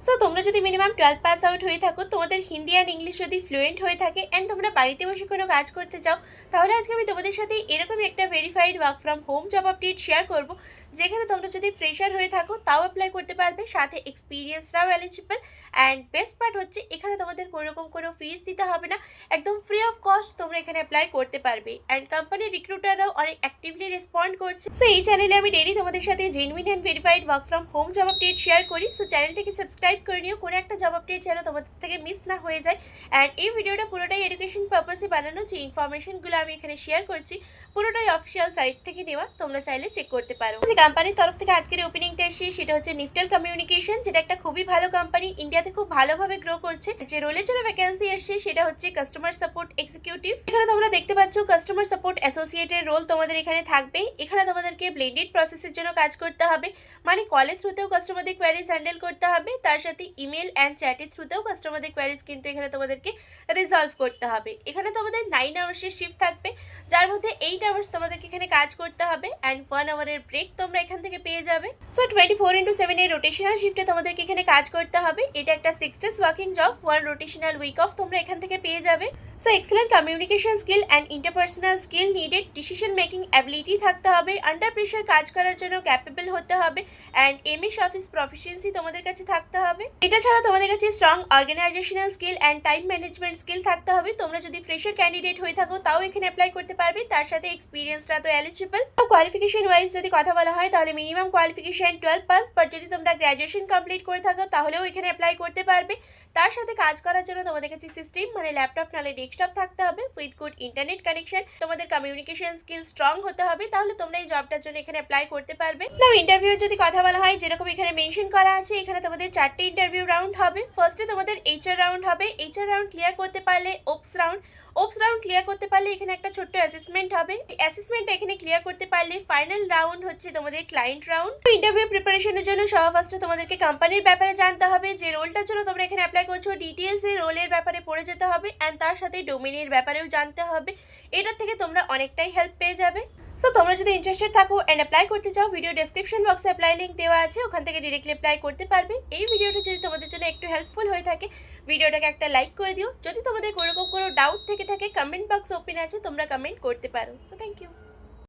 So তোমরা যদি minimum 12 pass out হয়ে থাকো, তোমাদের হিন্দি অ্যান্ড ইংলিশ যদি ফ্লুয়েন্ট হয়ে থাকে অ্যান্ড তোমরা বাড়িতে বসে কোনো কাজ করতে চাও, তাহলে আজকে আমি তোমাদের সাথে এরকমই একটা verified work from home job update share করব, যেখানে তোমরা যদি ফ্রেশার হয়ে থাকো তাও অ্যাপ্লাই করতে পারবে, সাথে এক্সপিরিয়েন্সরাও এলিজিবল। অ্যান্ড বেস্ট পার্ট হচ্ছে এখানে তোমাদের কোনোরকম কোনো ফিস দিতে হবে না, একদম ফ্রি অফ কস্ট তোমরা এখানে অ্যাপ্লাই করতে পারবে। অ্যান্ড কোম্পানির রিক্রুটাররাও অনেক অ্যাক্টিভলি রেসপন্ড করছে। সো এই চ্যানেলে আমি ডেইলি তোমাদের সাথে genuine and verified work from home job update share করি। সো চ্যানেলটাকে সাবস্ক্রাইব করে নিও, কোনো একটা জব আপডেট যেন তোমাদের থেকে মিস না হয়ে যায়। অ্যান্ড এই ভিডিওটা পুরোটাই এডুকেশন পারপাসে বানানো, যে ইনফরমেশনগুলো আমি এখানে শেয়ার করছি পুরোটাই অফিসিয়াল সাইট থেকে নেওয়া, তোমরা চাইলে চেক করতে পারো। যে কোম্পানির তরফ থেকে আজকের ওপেনিংটা এসে সেটা হচ্ছে নিফটেল কমিউনিকেশন, যেটা একটা খুবই ভালো কোম্পানি, ইন্ডিয়াতে খুব ভালোভাবে গ্রো করছে। যে রোলের জন্য ভ্যাকেন্সি এসছে সেটা হচ্ছে কাস্টমার সাপোর্ট এক্সিকিউটিভ। এখানে তোমরা দেখতে পাচ্ছ কাস্টমার সাপোর্ট অ্যাসোসিয়েটের রোল তোমাদের এখানে থাকবে। এখানে তোমাদেরকে ব্লেন্ডেড প্রসেসের জন্য কাজ করতে হবে, মানে কলের থ্রুতেও কাস্টমারদের কোয়ারিজ হ্যান্ডেল করতে হবে, তার সাথে ইমেল অ্যান্ড চ্যাটের থ্রুতেও কাস্টমারদের কোয়ারিজ কিন্তু এখানে তোমাদেরকে রিজলভ করতে হবে। এখানে তোমাদের 9 আওয়ার্সের শিফট থাকবে, যার মধ্যে 8 আওয়ার্স তোমাদেরকে এখানে কাজ করতে হবে অ্যান্ড 1 আওয়ারের ব্রেক তোমরা এখান থেকে পেয়ে যাবে। সো 24/7 এর রোটেশনাল শিফটে তোমাদেরকে এখানে কাজ করতে হবে। এটা একটা 6 days working job, 1 rotational week off তোমরা এখান থেকে পেয়ে যাবে। So excellent communication skill and interpersonal skill needed, decision making ability থাকতে হবে, আন্ডার প্রেশার কাজ করার জন্য ক্যাপেবল হতে হবে, অ্যান্ড এমএস অফিস প্রফিসিয়েন্সি তোমাদের কাছে থাকতে হবে। এটা ছাড়া তোমাদের কাছে strong organisational skill and time management skill থাকতে হবে। তোমরা যদি ফ্রেশার ক্যান্ডিডেট হয়ে থাকো তাও এখানে অ্যাপ্লাই করতে পারবে, তার সাথে এক্সপিরিয়েন্সটা তো এলিজিবল। কোয়ালিফিকেশন ওয়াইজ যদি কথা বলা হয় তাহলে মিনিমাম কোয়ালিফিকেশন 12 পাস, বাট যদি তোমরা গ্র্যাজুয়েশন কমপ্লিট করে থাকো তাহলেও এখানে অ্যাপ্লাই করতে পারবে। তার সাথে কাজ করার জন্য তোমাদের কাছে সিস্টেম মানে ল্যাপটপ নাহলে ডেস্কটপ থাকতে হবে উইথ গুড ইন্টারনেট কানেকশন। তোমাদের কমিউনিকেশন স্কিল স্ট্রং হতে হবে, তাহলে তোমরা এই জবটার জন্য এখানে অ্যাপ্লাই করতে পারবে। নাও ইন্টারভিউ যদি কথা বলা হয়, যেরকম এখানে মেনশন করা আছে, এখানে তোমাদের 4টে ইন্টারভিউ রাউন্ড হবে। ফার্স্টে তোমাদের এইচআর রাউন্ড হবে, এইচআর রাউন্ড ক্লিয়ার করতে পারলে ওপস রাউন্ড ক্লিয়ার করতে পারলে এখানে একটা ছোট্ট অ্যাসেসমেন্ট হবে। অ্যাসেসমেন্টটা এখানে ক্লিয়ার করতে পারলে ফাইনাল রাউন্ড হচ্ছে তোমাদের ক্লায়েন্ট রাউন্ড। ইন্টারভিউ প্রিপারেশনের জন্য সবার ফার্স্টে তোমাদেরকে কোম্পানির ব্যাপারে জানতে হবে, যে রোলটার জন্য তোমরা এখানে অ্যাপ্লাই করছো ডিটেলস এর রোলের ব্যাপারে পড়ে যেতে হবে, অ্যান্ড তার সাথে ডোমেনের ব্যাপারেও জানতে হবে। এটার থেকে তোমরা অনেকটাই হেল্প পেয়ে যাবে। সো তোমরা যদি ইন্টারেস্টেড থাকো অ্যান্ড অ্যাপ্লাই করতে চাও, ভিডিও ডেসক্রিপশন বক্সে অ্যাপ্লাই লিঙ্ক দেওয়া আছে, ওখান থেকে ডিরেক্টলি অ্যাপ্লাই করতে পারবে। এই ভিডিওটা যদি তোমাদের জন্য একটু হেল্পফুল হয়ে থাকে, ভিডিওটাকে একটা লাইক করে দিও। যদি তোমাদের কোনোরকম কোনো ডাউট থেকে থাকে, কমেন্ট বক্স ওপেন আছে, তোমরা কমেন্ট করতে পারো। So thank you.